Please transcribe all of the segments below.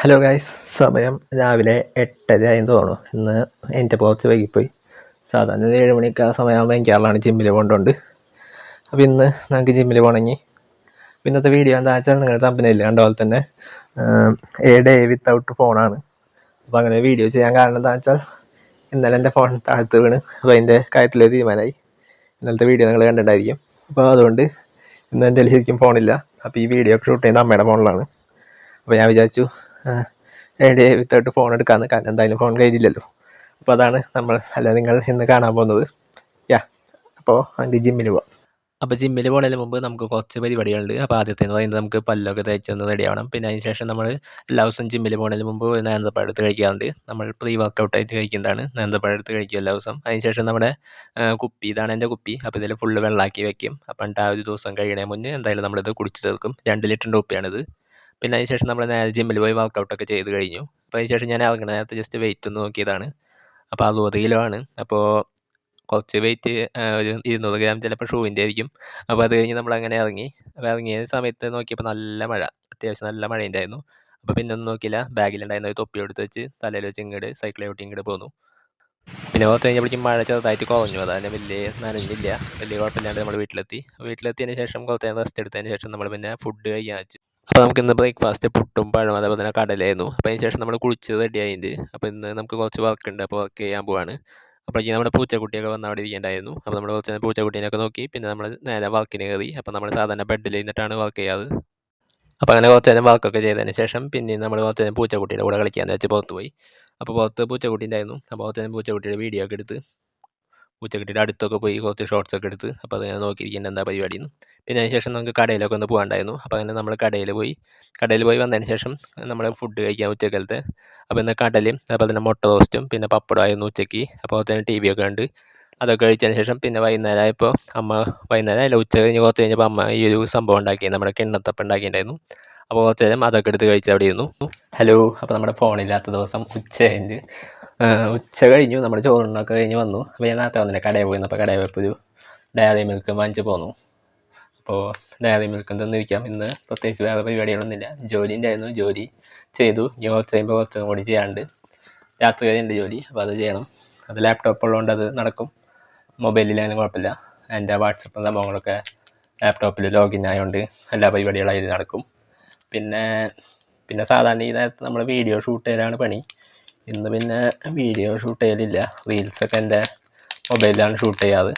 Hello guys, സമയം രാവിലെ 8:30 ആയെന്ന് തോന്നുന്നു. ഇന്ന് എൻ്റെ കുറച്ച് വൈകിപ്പോയി. സാധാരണ 7 മണിക്ക് ആ സമയമാകുമ്പോൾ എനിക്കാളാണ് ജിമ്മിൽ കൊണ്ടുണ്ട്. അപ്പോൾ ഇന്ന് നമുക്ക് ജിമ്മിൽ പോകണമെങ്കിൽ ഇന്നത്തെ വീഡിയോ എന്താ വെച്ചാൽ നിങ്ങളുടെ തമ്പനയിൽ കണ്ട പോലെ തന്നെ എ ഡേ വിത്തൗട്ട് ഫോണാണ്. അപ്പോൾ അങ്ങനെ വീഡിയോ ചെയ്യാൻ കാരണം എന്താ വെച്ചാൽ ഇന്നലെ എൻ്റെ ഫോൺ താഴ്ത്ത് വീണ്. അപ്പോൾ അതിൻ്റെ കാര്യത്തിലൊരു തീരുമാനമായി. ഇന്നലത്തെ വീഡിയോ നിങ്ങൾ കണ്ടിട്ടുണ്ടായിരിക്കും. അപ്പോൾ അതുകൊണ്ട് ഇന്ന് എൻ്റെ ശരിക്കും ഫോണില്ല. അപ്പോൾ ഈ വീഡിയോ ഷൂട്ട് ചെയ്യുന്ന അമ്മയുടെ ഫോണിലാണ്. അപ്പോൾ ഞാൻ വിചാരിച്ചു ഡേ വിത്തൗട്ട് ഫോൺ എടുക്കാമെന്ന്. കാരണം എന്തായാലും ഫോൺ കയ്യിലില്ലല്ലോ. അപ്പോൾ അതാണ് നിങ്ങൾ ഇന്ന് കാണാൻ പോകുന്നത്. അപ്പോൾ അതിൻ്റെ ജിമ്മിൽ പോവാം. അപ്പോൾ ജിമ്മിൽ പോകുന്നതിന് മുമ്പ് നമുക്ക് കുറച്ച് പരിപാടികളുണ്ട്. അപ്പോൾ ആദ്യത്തേന്ന് പറയുന്നത് നമുക്ക് പല്ലൊക്കെ തേച്ചൊന്ന് റെഡി ആവണം. പിന്നെ അതിന് ശേഷം നമ്മൾ എല്ലാ ദിവസവും ജിമ്മിൽ പോകുന്നതിന് മുമ്പ് നേന്ത്രപ്പഴം എടുത്ത് കഴിക്കാറുണ്ട്. നമ്മൾ പ്രീ വർക്കൗട്ടായിട്ട് കഴിക്കുന്നതാണ് നേന്ത്രപ്പഴം എടുത്ത് കഴിക്കുക എല്ലാ ദിവസം. അതിന് ശേഷം നമ്മുടെ കുപ്പി, ഇതാണ് എൻ്റെ കുപ്പി. അപ്പോൾ ഇതിൽ ഫുള്ള് വെള്ളമാക്കി വെക്കും. അപ്പം ആ ഒരു ദിവസം കഴിയണേ മുന്നേ എന്തായാലും നമ്മളിത് കുടിച്ച് തീർക്കും. 2 ലിറ്ററിൻ്റെ കുപ്പിയാണിത്. പിന്നെ അതിന് ശേഷം നമ്മൾ നേരെ ജിമ്മിൽ പോയി വർക്കൗട്ടൊക്കെ ചെയ്ത് കഴിഞ്ഞു. അപ്പോൾ അതിന് ശേഷം ഞാൻ ഇറങ്ങുന്ന നേരത്തെ ജസ്റ്റ് വെയിറ്റ് ഒന്ന് നോക്കിയതാണ്. അപ്പോൾ 60 കിലോ ആണ്. അപ്പോൾ കുറച്ച് വെയിറ്റ് ഒരു 200 ഗ്രാം ചിലപ്പോൾ ഷൂവിൻ്റെ ആയിരിക്കും. അപ്പോൾ അത് കഴിഞ്ഞ് നമ്മളങ്ങനെ ഇറങ്ങി. അപ്പോൾ ഇറങ്ങിയ സമയത്ത് നോക്കിയപ്പോൾ നല്ല മഴ, അത്യാവശ്യം നല്ല മഴയുണ്ടായിരുന്നു. അപ്പോൾ പിന്നെ ഒന്നും നോക്കിയില്ല, ബാഗിലുണ്ടായിരുന്ന ഒരു തൊപ്പി എടുത്ത് വെച്ച് തലയിൽ വെച്ച് ഇങ്ങോട്ട് സൈക്കിൾ ചവിട്ടി ഇങ്ങോട്ട് പോന്നു. പിന്നെ കുറച്ച് കഴിഞ്ഞപ്പോഴേക്കും മഴ ചെറുതായിട്ട് കുറഞ്ഞു. അതായത് വലിയ നനഞ്ഞില്ല, വലിയ കുഴപ്പമില്ലാണ്ട് നമ്മൾ വീട്ടിലെത്തിയതിന് ശേഷം കുറച്ച് നേരം റെസ്റ്റ് എടുത്തതിന് ശേഷം നമ്മൾ പിന്നെ ഫുഡ് കഴിക്കാൻ വെച്ചു. അപ്പോൾ നമുക്ക് ഇന്ന് ബ്രേക്ക്ഫാസ്റ്റ് പുട്ടും പഴവും അതേപോലെ തന്നെ കടലയായിരുന്നു. അപ്പോൾ അതിന് ശേഷം നമ്മൾ കുളിച്ച് റെഡി ആയിട്ടുണ്ട്. അപ്പോൾ ഇന്ന് നമുക്ക് കുറച്ച് വർക്ക് ഉണ്ട്, അപ്പോൾ വർക്ക് ചെയ്യാൻ പോവാണ്. അപ്പോഴേക്കും നമ്മുടെ പൂച്ചക്കുട്ടിയൊക്കെ വന്ന് അവിടെ ഇരിക്കേണ്ടായിരുന്നു. അപ്പോൾ നമ്മൾ കുറച്ച് പൂച്ചക്കുട്ടീനെയൊക്കെ നോക്കി പിന്നെ നമ്മൾ നേരെ വർക്കിന് കയറി. അപ്പോൾ നമ്മൾ സാധാരണ ബെഡിൽ ഇരുന്നിട്ടാണ് വർക്ക് ചെയ്യാറ്. അപ്പോൾ അങ്ങനെ കുറച്ച് നേരം വർക്കൊക്കെ ചെയ്തതിന് ശേഷം പിന്നെ നമ്മൾ കുറച്ച് നേരം പൂച്ചക്കുട്ടിയുടെ കൂടെ കളിക്കാമെന്ന് വെച്ച് പുറത്ത് പോയി. അപ്പോൾ പുറത്ത് പൂച്ചക്കുട്ടി ഉണ്ടായിരുന്നു. അപ്പോൾ കുറച്ച് നേരം പൂച്ചക്കുട്ടിയുടെ വീഡിയോ ഒക്കെ എടുത്ത് പൂച്ചക്കുട്ടിയുടെ അടുത്തൊക്കെ പോയി കുറച്ച് ഷോർട്സ് ഒക്കെ എടുത്ത് അപ്പോൾ അത് ഞാൻ നോക്കിയിരിക്കുന്നത് എന്താ പരിപാടിയെന്ന്. പിന്നെ അതിന് ശേഷം നമുക്ക് കടയിലൊക്കെ ഒന്ന് പോകാണ്ടായിരുന്നു. അപ്പോൾ അങ്ങനെ നമ്മൾ കടയിൽ പോയി വന്നതിന് ശേഷം നമ്മൾ ഫുഡ് കഴിക്കാൻ ഉച്ചക്കലത്തെ. അപ്പോൾ ഇന്ന് കടലയും അതുപോലെ തന്നെ മുട്ട റോസ്റ്റും പിന്നെ പപ്പടമായിരുന്നു ഉച്ചയ്ക്ക്. അപ്പോൾ തന്നെ ടി വി ഒക്കെ ഉണ്ട്. അതൊക്കെ കഴിച്ചതിന് ശേഷം പിന്നെ വൈകുന്നേരം ആയപ്പോൾ വൈകുന്നേരം അല്ല, ഉച്ച കഴിഞ്ഞ് കുറച്ച് കഴിഞ്ഞപ്പോൾ അമ്മ ഈ ഒരു സംഭവം ഉണ്ടാക്കി, നമ്മുടെ കിണ്ണത്തപ്പം ഉണ്ടാക്കിയിട്ടുണ്ടായിരുന്നു. അപ്പോൾ കുറച്ച് നേരം അതൊക്കെ എടുത്ത് കഴിച്ച് അവിടെ ഇരുന്നു. ഹലോ, അപ്പോൾ നമ്മുടെ ഫോണില്ലാത്ത ദിവസം ഉച്ച കഴിഞ്ഞു, നമ്മുടെ ചോറിനൊക്കെ കഴിഞ്ഞ് വന്നു. അപ്പോൾ ഞാൻ നേരത്തെ വന്നില്ല, കടയിൽ പോയിരുന്നു. അപ്പോൾ കടയിൽ പോയപ്പോൾ ഒരു ഡയറി മിൽക്ക് വാങ്ങിച്ച് പോന്നു. അപ്പോൾ ഡയറി മിൽക്ക് തന്നിരിക്കാം. ഇന്ന് പ്രത്യേകിച്ച് വേറെ പരിപാടികളൊന്നുമില്ല. ജോലിൻ്റെ ആയിരുന്നു, ജോലി ചെയ്തു. ഇനി കുറച്ച് കഴിയുമ്പോൾ കുറച്ചും കൂടി ചെയ്യാണ്ട്. രാത്രി വരെ ഉണ്ട് ജോലി, അപ്പോൾ അത് ചെയ്യണം. അത് ലാപ്ടോപ്പ് ഉള്ളതുകൊണ്ട് അത് നടക്കും. മൊബൈലിലായാലും കുഴപ്പമില്ല. എൻ്റെ വാട്സപ്പും സംഭവങ്ങളൊക്കെ ലാപ്ടോപ്പിൽ ലോഗിൻ ആയതുകൊണ്ട് എല്ലാ പരിപാടികളും അതിൽ നടക്കും. പിന്നെ സാധാരണ ഈ നേരത്ത് നമ്മൾ വീഡിയോ ഷൂട്ട് ചെയ്യലാണ് പണി. ഇന്ന് പിന്നെ വീഡിയോ ഷൂട്ട് ചെയ്യലില്ല. റീൽസൊക്കെ എൻ്റെ മൊബൈലിലാണ് ഷൂട്ട് ചെയ്യാറ്.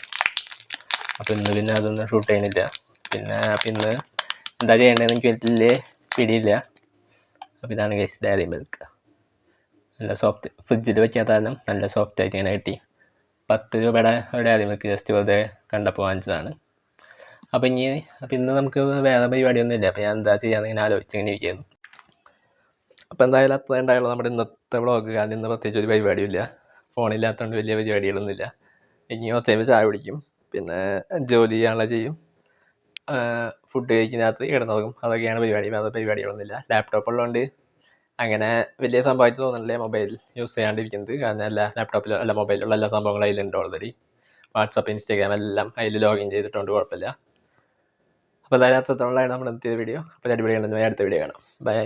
അപ്പോൾ ഇന്ന് പിന്നെ അതൊന്നും ഷൂട്ട് ചെയ്യുന്നില്ല. പിന്നെ എന്താ ചെയ്യേണ്ടതെന്ന് എനിക്ക് വലിയ പിടിയില്ല. അപ്പോൾ ഇതാണ് ഗൈസ് ഡയറി മിൽക്ക്. നല്ല സോഫ്റ്റ്, ഫ്രിഡ്ജിൽ വയ്ക്കാത്ത കാരണം നല്ല സോഫ്റ്റായിട്ട് ഇങ്ങനെ കിട്ടി. 10 രൂപയുടെ ഡയറി മിൽക്ക് ജസ്റ്റ് വെറുതെ കണ്ടപ്പോൾ വാങ്ങിച്ചതാണ്. അപ്പോൾ ഇന്ന് നമുക്ക് വേറെ പരിപാടിയൊന്നുമില്ല. അപ്പോൾ ഞാൻ എന്താ ചെയ്യാമെന്ന് ഇങ്ങനെ ആലോചിച്ചിങ്ങനെ ഇരിക്കുന്നു. അപ്പോൾ എന്തായാലും അത്ര ഉണ്ടായുള്ളൂ നമ്മുടെ ഇന്നത്തെ വ്ളോഗ്. കാരണം ഇന്ന് പ്രത്യേകിച്ച് ഒരു പരിപാടിയില്ല. ഫോണില്ലാത്തതുകൊണ്ട് വലിയ പരിപാടികളൊന്നുമില്ല. ഇനി കുറച്ച് കഴിയുമ്പോൾ ചായ കുടിക്കും, പിന്നെ ജോലി ചെയ്യാനുള്ള ചെയ്യും, ഫുഡ് കഴിക്കുന്ന രാത്രി കിടന്നുറങ്ങും. അതൊക്കെയാണ് പരിപാടി. വേറെ പരിപാടികളൊന്നുമില്ല. ലാപ്ടോപ്പ് ഉള്ളതുകൊണ്ട് അങ്ങനെ വലിയ സംഭവമായിട്ട് തോന്നുന്നില്ല മൊബൈൽ യൂസ് ചെയ്യാണ്ടിരിക്കുന്നത്. കാരണം ലാപ്ടോപ്പിൽ മൊബൈലിലുള്ള എല്ലാ സംഭവങ്ങളും അതിലുണ്ട് ഓൾറെഡി. വാട്സപ്പ്, ഇൻസ്റ്റാഗ്രാം എല്ലാം അതിൽ ലോഗിൻ ചെയ്തിട്ടുണ്ട്, കുഴപ്പമില്ല. അപ്പോൾ അതായത് അത്രത്തോളമാണ് നമ്മുടെ ഇന്നത്തെ വീഡിയോ. അപ്പോൾ അടിപൊളിയാണെന്ന് അടുത്ത വീഡിയോ കാണാം. ബൈ.